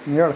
ಹೇಳು.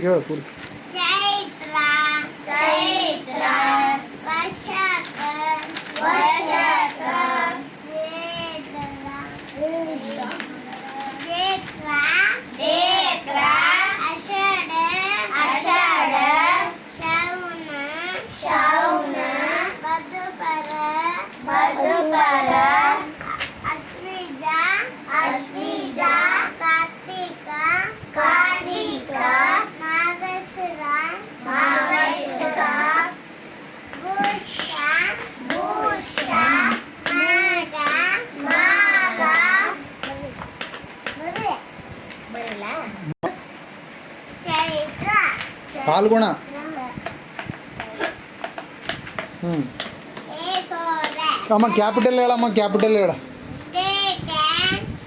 ಹೇಳು ಪೂರ್ತಿ. ಚೈತ್ರ ಚೈತ್ರ ವಶಕ ವಶಕ ಚೈತ್ರ ಚೈತ್ರ ಅಷಾಢ ಅಷಾಢ ಶ್ರವಣ ಶ್ರವಣ ಮಧುಪರ ಮಧುಪರ ಅಶ್ವಿಜ ಅಶ್ವಿಜ ಕಾರ್ತಿಕ ಕಾರ್ತಿಕ ಮಾರ್ಗಶಿರ ಮಾರ್ಗಶಿರ ಭೂಷ ಭೂಷ ಮಾಘ ಮಾಘ ಚೈತ್ರ ಪಾಲ್ಗುಣ. ಅಮ್ಮ ಕ್ಯಾಪಿಟಲ್ ಹೇಳಮ್ಮ, ಕ್ಯಾಪಿಟಲ್ ಹೇಳ.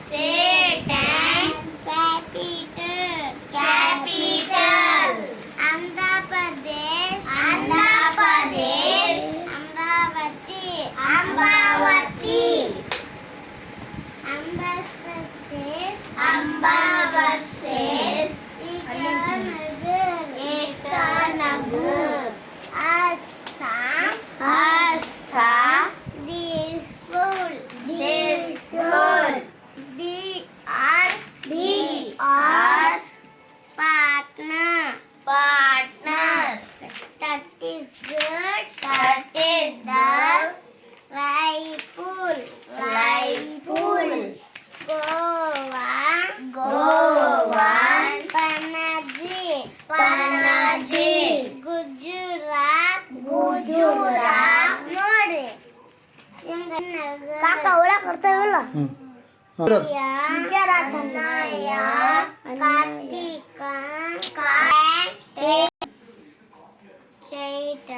State and capital. ಕಾಕ ಒಳಗೆ ಬರ್ತಾವಿಲ್ಲ ಹ್ಞೂ ವಿಜಯರಾಧನಾಯ ಕಾರ್ತಿಕ ಚೈತ್ರ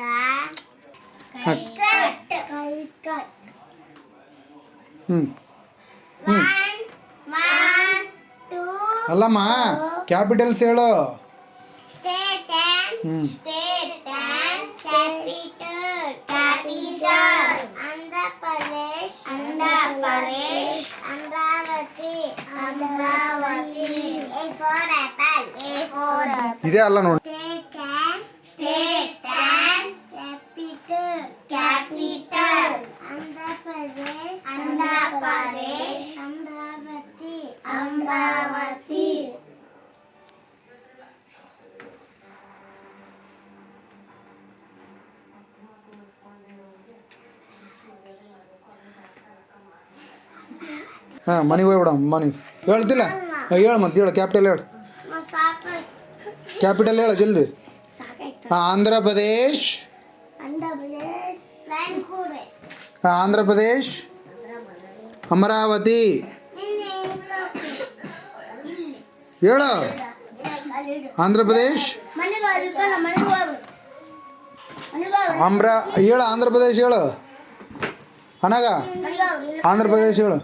ಕೈಕಟ್ ಹ್ಞೂ ಹ್ಞೂ ಅಲ್ಲಮ್ಮ ಕ್ಯಾಪಿಟಲ್ಸ್ ಹೇಳು ಹ್ಞೂ ಇದೇ ಅಲ್ಲ ನೋಡಿ ಅಮರಾವತಿ ಹಾಂ ಮನೆಗೆ ಹೋಗಿ ಬಿಡಮ್ಮ ಮನೆಗೆ ಹೇಳ್ತಿಲ್ಲ ಹೇಳು ಮತ್ತೆ ಹೇಳು ಕ್ಯಾಪಿಟಲ್ ಹೇಳು ಕ್ಯಾಪಿಟಲ್ ಹೇಳು ಜಲ್ದಿ ಆಂಧ್ರ ಪ್ರದೇಶ್ ಆಂಧ್ರ ಪ್ರದೇಶ್ ಅಮರಾವತಿ ಹೇಳು ಆಂಧ್ರ ಪ್ರದೇಶ್ ಹೇಳು ಆಂಧ್ರ ಪ್ರದೇಶ್ ಹೇಳು ಅನಾಗ ಆಂಧ್ರ ಪ್ರದೇಶ್ ಹೇಳು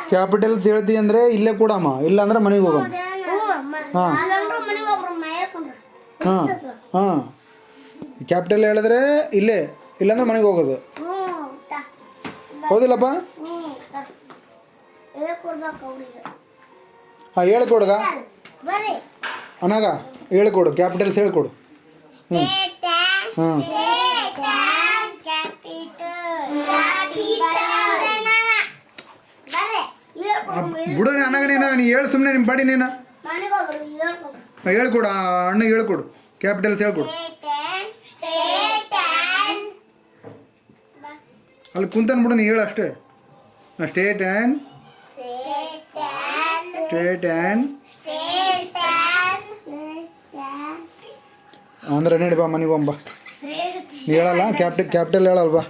ಕ್ಯಾಪಿಟಲ್ಸ್ ಹೇಳ್ತಿ ಅಂದರೆ ಇಲ್ಲೇ ಕೂಡಮ್ಮ ಇಲ್ಲ ಅಂದ್ರೆ ಮನೆಗೆ ಹೋಗಮ್ಮ ಹಾಂ ಹಾಂ ಹಾಂ ಕ್ಯಾಪಿಟಲ್ ಹೇಳಿದ್ರೆ ಇಲ್ಲೇ ಇಲ್ಲಾಂದ್ರೆ ಮನೆಗೆ ಹೋಗೋದು ಹೌದಿಲ್ಲಪ್ಪ ಹಾಂ ಹೇಳಿಕೊಡುಗ ಅನಾಗ ಹೇಳಿಕೊಡು ಕ್ಯಾಪಿಟಲ್ಸ್ ಹೇಳ್ಕೊಡು ಹ್ಞೂ ಹಾಂ ಬಿಡೋರಿ ಅನಾಗ ನೀನು ಹೇಳು ಸುಮ್ಮನೆ ನಿಮ್ಮ ಬಾಡಿ ನೀನು ಹೇಳ್ಕೊಡು ಅಣ್ಣಗೆ ಹೇಳ್ಕೊಡು ಕ್ಯಾಪಿಟಲ್ಸ್ ಹೇಳ್ಕೊಡು ಅಲ್ಲಿ ಕುಂತನ್ ಬಿಡು ನೀ ಹೇಳು ಅಷ್ಟೇ ಸ್ಟೇಟ್ ಆ್ಯಂಡ್ ಅಂದ್ರೆ ನಡಿ ಬಾ ಮನೆಗೆ ಹೋಗಂಬ ನೀ ಹೇಳಲ್ಲ ಕ್ಯಾಪಿಟಲ್ ಹೇಳಲ್ವಾ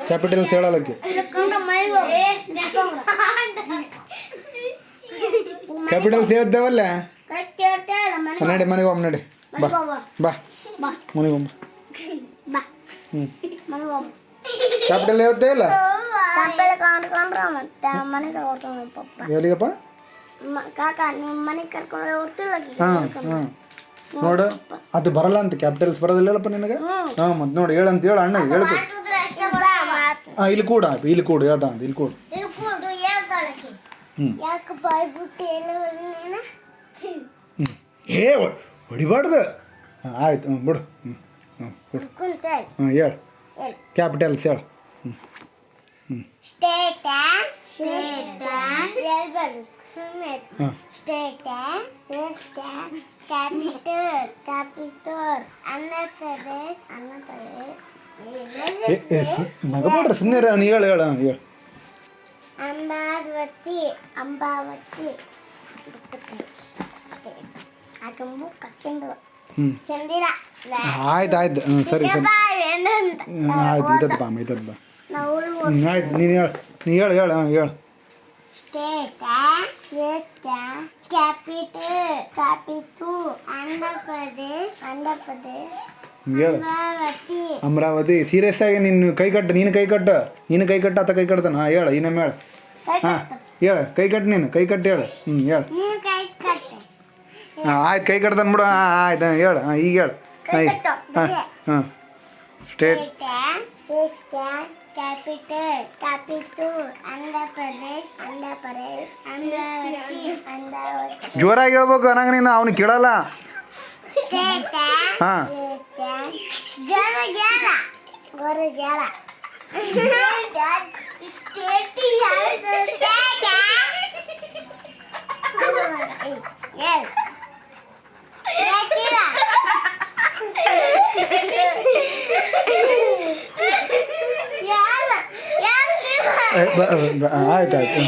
ಕ್ಯಾಪಿಟಲ್ಸ್ ಹೇಳಲ್ಲಕ್ಕೆ ಕ್ಯಾಪಿಟಲ್ಸ್ ಹೇಳ್ತೇವಲ್ಲ ನಡಿ ಮನೆಗೆ ಹೋಗಮ್ಮ ನಡಿ ಬಾ ಬಾ ಮನೆಗೆ ಹೋಗಮ್ಮ ಹ್ಞೂ ಕ್ಯಾಪಿಟಲ್ ಹೇಳ್ತೇ ಇಲ್ಲ ಎಲ್ಲಿಗಪ್ಪ ಹಾಂ ಹಾಂ ನೋಡು ಅದು ಬರಲ್ಲ ಅಂತ ಕ್ಯಾಪಿಟಲ್ಸ್ ಬರೋದಿಲ್ಲಪ್ಪ ನಿನಗೆ ಹಾಂ ಮತ್ತೆ ನೋಡಿ ಹೇಳಂತ ಹೇಳು ಅಣ್ಣ ಹೇಳ್ಕೊಡು ಹಾಂ ಇಲ್ಲಿ ಕೂಡ ಹೇಳ್ದ ಅಂತ ಇಲ್ಲಿ ಕೂಡ ಹ್ಞೂ ಏ ಹೊಡಿಬಾರ್ದು ಹಾಂ ಆಯ್ತು ಹ್ಞೂ ಬಿಡು ಹ್ಞೂ ಹ್ಞೂ ಬಿಡು ಹಾಂ ಹೇಳು ಕ್ಯಾಪಿಟಲ್ಸ್ ಹೇಳು ಹ್ಞೂ ಹ್ಞೂ ನಗಬೇಡ್ರಿ ಸುಮ್ಮನೆ ನೀ ಹೇಳು ಹೇಳು ಹೇಳು ಅಂಬಾವತಿ ಚಂದಿರ ಆಯ್ತು ಆಯ್ತು ಹ್ಞೂ ಸರಿ ಸರಿ ಆಯ್ತು ಇದತ್ತು ಬಾ ಇದತ್ತು ಬಾ ಆಯ್ತು ನೀನು ಹೇಳು ಹೇಳು ಹಾಂ ಹೇಳು ಸ್ಟೇಟ್ ಕ್ಯಾಪಿಟಲ್ ಆಂಧ್ರ ಪ್ರದೇಶ್ ಹೇಳು ಅಮರಾವತಿ ಸೀರಿಯಸ್ ಆಗಿ ನೀನು ಕೈ ಕಟ್ಟು ನೀನು ಕೈ ಕಟ್ಟು ಆತ ಕೈ ಕಟ್ತಾನೆ ಹಾಂ ಹೇಳು ಇನ್ನೊಮ್ಮೆ ಹೇಳು ಹಾಂ ಹೇಳು ಕೈ ಕಟ್ಟು ನೀನು ಕೈ ಕಟ್ಟು ಹೇಳು ಹ್ಞೂ ಹೇಳು ಹಾಂ ಆಯ್ತು ಕೈ ಕಟ್ತಾನೆ ಬಿಡು ಹಾಂ ಆಯ್ತು ಹಾಂ ಹೇಳು ಹಾಂ ಈಗ ಹೇಳು ಹಾಂ ಹಾಂ ಸ್ಟೇಟ್ ಕ್ಯಾಪಿಟಲ್ ಆಂಧ್ರ ಪ್ರದೇಶ್ ಅಮರಾವತಿ ಜೋರಾಗಿ ಹೇಳ್ಬೇಕು ಅನ್ನಂಗೆ ನೀನು ಅವ್ನು ಕೇಳಲ್ಲ ಹಾಂ ಆಯ್ತು ಆಯ್ತು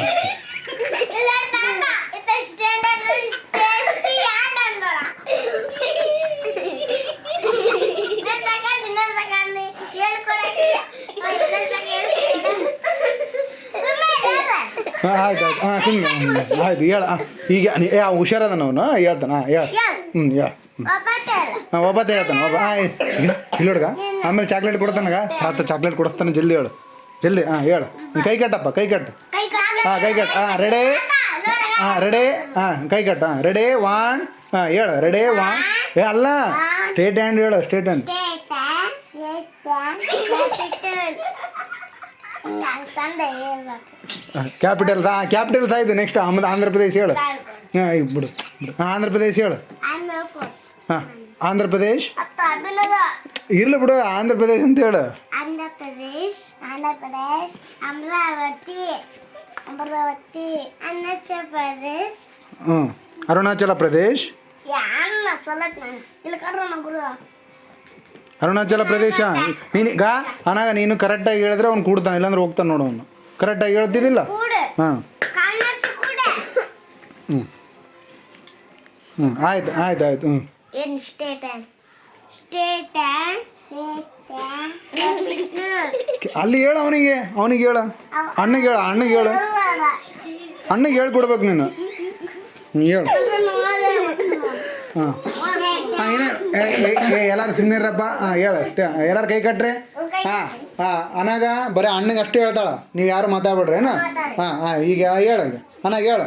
ಹಾಂ ಆಯ್ತು ಆಯ್ತು ಹಾಂ ಸುಮ್ಮನೆ ಆಯ್ತು ಹೇಳ ಈಗ ಹುಷಾರದ ಅವನು ಹೇಳ್ತಾನೆ ಹಾಂ ಹೇಳ ಹೇಳ ಹಾಂ ಒಬ್ಬತ್ತೆ ಹೇಳ್ತಾನೆ ಇಲ್ಲ ಹುಡುಗ ಆಮೇಲೆ ಚಾಕ್ಲೇಟ್ ಕೊಡ್ತಾನಗ ಚಾಕ್ಲೇಟ್ ಕೊಡಿಸ್ತಾನೆ ಜಲ್ದಿ ಹೇಳು ಜಲ್ದಿ ಹಾಂ ಹೇಳು ಕೈ ಕಟ್ಟಪ್ಪ ಕೈ ಕಟ್ಟು ಹಾಂ ಕೈ ಕಟ್ಟು ಹಾಂ ರೆಡಿ ಹಾಂ ರೆಡಿ ಹಾಂ ಕೈ ಕಟ್ಟು ಹಾಂ ರೆಡಿ ಒನ್ ಹಾಂ ಹೇಳು ರೆಡಿ ಒನ್ ಅಲ್ಲ ಸ್ಟೇಟ್ ಹ್ಯಾಂಡ್ ಹೇಳು ಸ್ಟೇಟ್ ಹ್ಯಾಂಡ್ ಕ್ಯಾಪಿಟಲ್ ಕ್ಯಾಪಿಟಲ್ ಸಾಯ್ತು ನೆಕ್ಸ್ಟ್ ಆಂಧ್ರ ಪ್ರದೇಶ್ ಹೇಳು ಹಾಂ ಈಗ ಬಿಡು ಹಾಂ ಆಂಧ್ರ ಪ್ರದೇಶ್ ಹೇಳು ಹಾಂ ಆಂಧ್ರ ಪ್ರದೇಶ್ ಇರ್ಲಿ ಬಿಡು ಆಂಧ್ರ ಪ್ರದೇಶ್ ಅಂತ ಹೇಳು ಆಂಧ್ರ ಪ್ರದೇಶ್ ಅಮರಾವತಿ ಅರುಣಾಚಲ ಪ್ರದೇಶ್ ಹ್ಞೂ ಅರುಣಾಚಲ ಪ್ರದೇಶ್ ಅರುಣಾಚಲ ಪ್ರದೇಶ ನೀನೀಗ ಅನಾಗ ನೀನು ಕರೆಕ್ಟಾಗಿ ಹೇಳಿದ್ರೆ ಅವ್ನು ಕೂಡ್ತಾನೆ ಇಲ್ಲಾಂದ್ರೆ ಹೋಗ್ತಾನೆ ನೋಡು ಅವನು ಕರೆಕ್ಟಾಗಿ ಹೇಳ್ತಿದ್ದಿಲ್ಲ ಹಾಂ ಹ್ಞೂ ಹ್ಞೂ ಆಯ್ತು ಆಯ್ತು ಆಯ್ತು ಹ್ಞೂ ಏನು ಸ್ಟೇಟ್ ಅಲ್ಲಿ ಹೇಳು ಅವನಿಗೆ ಹೇಳು ಅಣ್ಣಗೆ ಹೇಳು ಅಣ್ಣಗೆ ಹೇಳ್ಕೊಡ್ಬೇಕು ನೀನು ಹೇಳು ಹಾಂ ಹಾಂ ಏನೇ ಎಲ್ಲರೂ ಸುಮ್ಮನಿರಪ್ಪ ಹಾಂ ಹೇಳು ಅಷ್ಟೇ ಎಲ್ಲರೂ ಕೈ ಕಟ್ರಿ ಹಾಂ ಹಾಂ ಅನಾಗ ಬರೀ ಅಣ್ಣಗೆ ಅಷ್ಟೇ ಹೇಳ್ತಾಳ ನೀವು ಯಾರು ಮಾತಾಡ್ಬೇಡ್ರಿ ಏನು ಹಾಂ ಹಾಂ ಈಗ ಹೇಳು ಈಗ ಅನಾಗ ಹೇಳು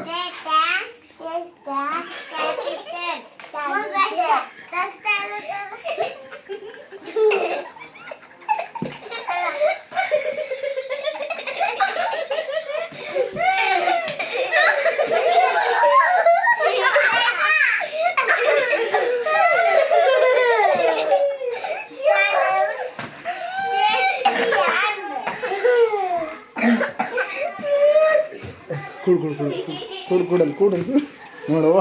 ಕೂಡಲ್ಲಿ ನೋಡು